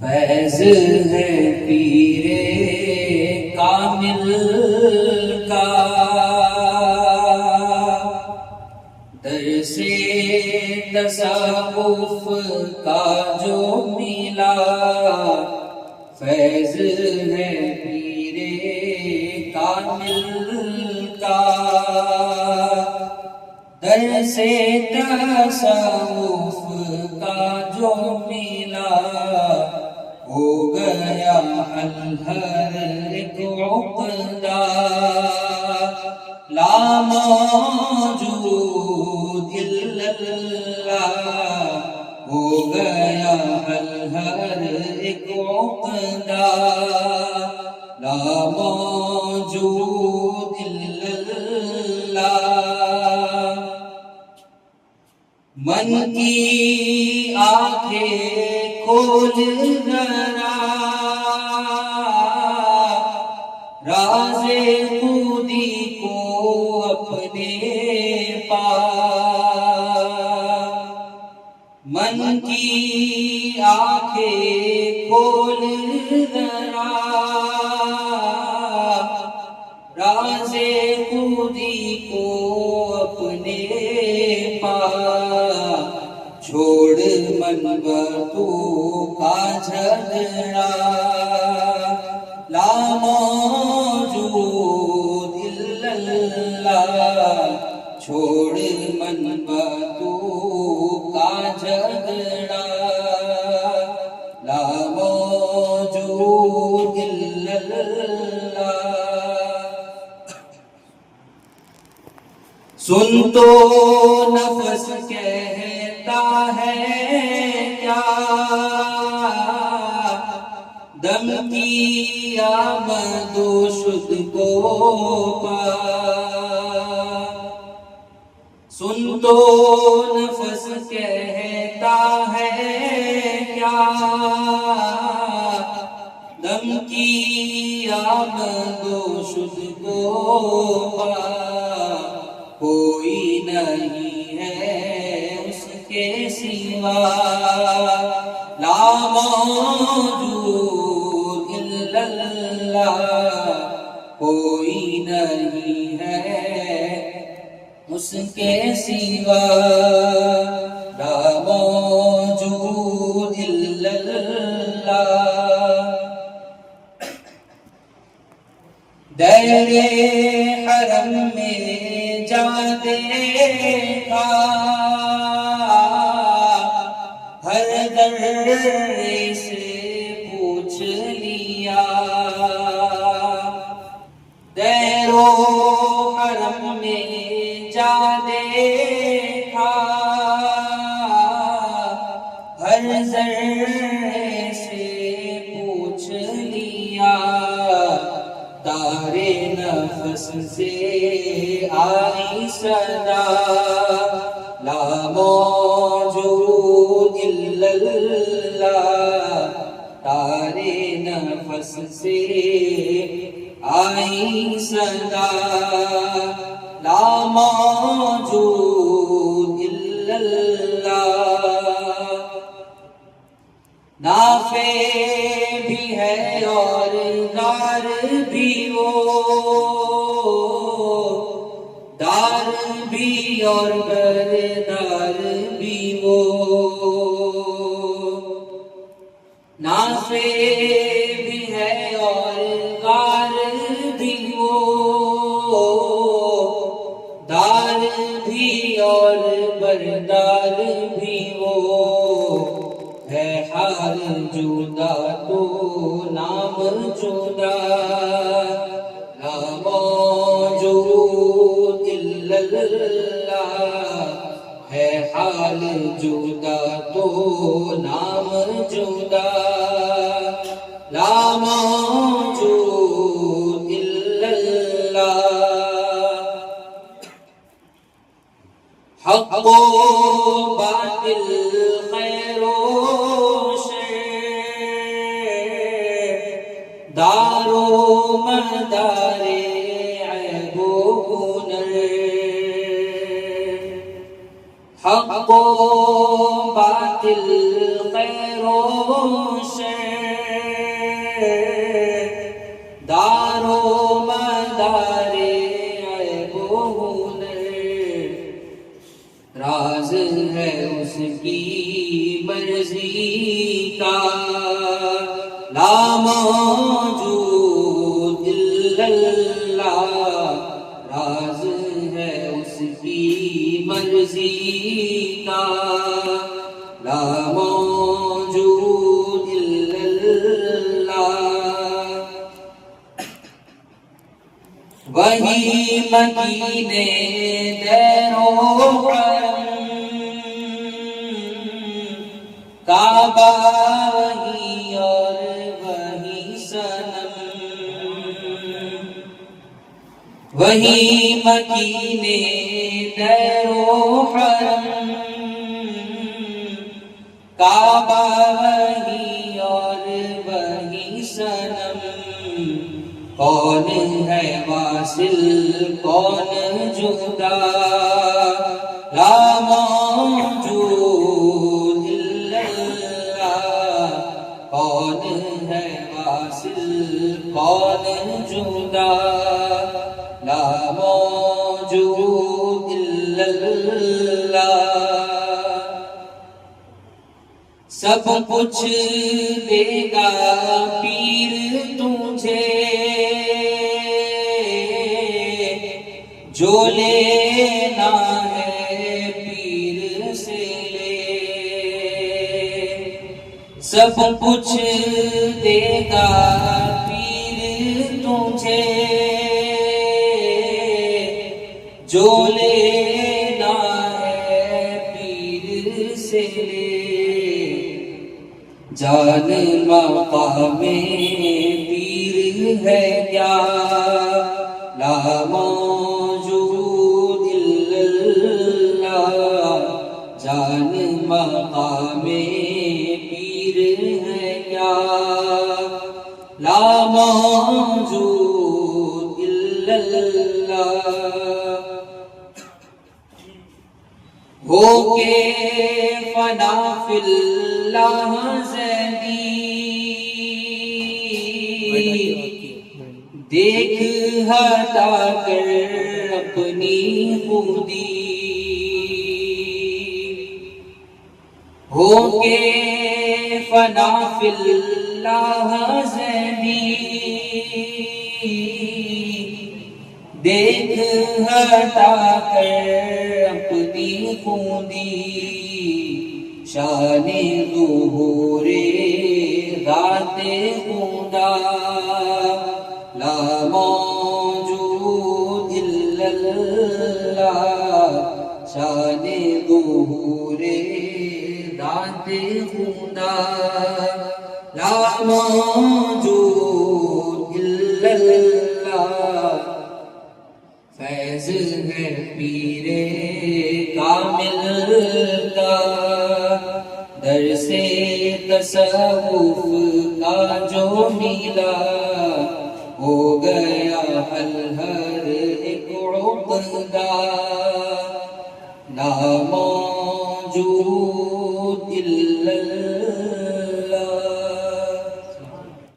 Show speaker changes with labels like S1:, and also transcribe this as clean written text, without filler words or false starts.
S1: فیض ہے پیر کامل کا، در سے تصوف کا جو ملا، فیض ہے پیر کامل کا، در سے تصوف کا جو ملا، ہو گیا حل ہر ایک عقدہ، لا موجود الا اللہ، ہو گیا حل ہر ایک عقدہ، لا موجود الا اللہ۔ من کی آنکھیں کھول ذرا، راز خودی کو اپنے پا، من کی آنکھیں کھول ذرا، راز خودی کو اپنے پا، چھوڑ منبتو کا جھگڑا، لا موجود الا اللہ، چھوڑ منبتو کا جھگڑا، لا موجود الا اللہ۔ سن تو نفس کہتا ہے کیا، دم کی آمد و شد کو پا، سن تو نفس کہتا ہے کیا، دم کی آمد و شد کو پا، کوئی نہیں ہے اس کے سوا، لا موجود الا اللہ، کوئی نہیں ہے اس کے سوا، لا موجود الا اللہ۔ دیر حرم میں جا دیکھا، ہر در سے پوچھ لیا، دیر و حرم میں جا دیکھا، ہر ذرے سے پوچھ لیا، تارے نفس سے آئی صدا، لا موجود الا اللہ، تارے نفس سے آئی صدا، لا موجود الا اللہ۔ نافع بھی ہے اور دار بھی وہ، دار بھی اور بردار بھی وہ، نافع بھی ہے اور دار بھی وہ، دار بھی اور بردار بھی وہ، ہے حال جدا تو نام جدا، لا موجود الا اللہ، ہے حال جدا تو نام جدا، لا موجود الا اللہ۔ حق و باطل، خیر و دار و مدار عیب و ہنر، حق و باطل خیر و شر دار و مدار عیب و ہنر راز ہے اس کی مرضی کا لا موجود الا اللہ راز ہے اس کی مرضی کا لا موجود الا اللہ وہی مکین دیر و حرم کعبہ وہی اور وہی صنم وہی مکین دیر و حرم کعبہ وہی اور وہی صنم کون ہے واصل کون جدا لا موجود الا اللہ کون ہے واصل کون جدا لا موجود الا اللہ سب کچھ دے گا پیر تجھے جو لینا ہے پیر سے لے سب کچھ دے گا پیر تجھے جو لینا ہے پیر سے لے جان مقام پیر ہے کیا لا موجود الا اللہ جان مقام پیر ہے کیا لا موجود الا اللہ ہو کے فنا فی اللہ زیدی دیکھ ہٹا کر اپنی خودی ہو کے فنا فی اللہ زیدی دیکھ ہٹا کر اپنی خودی شان ظہور ذات خدا لا موجود الا اللہ شان ظہور ذات خدا لا موجود الا اللہ فیض ہے پیر کامل کا در سے تصوف کا جو ملا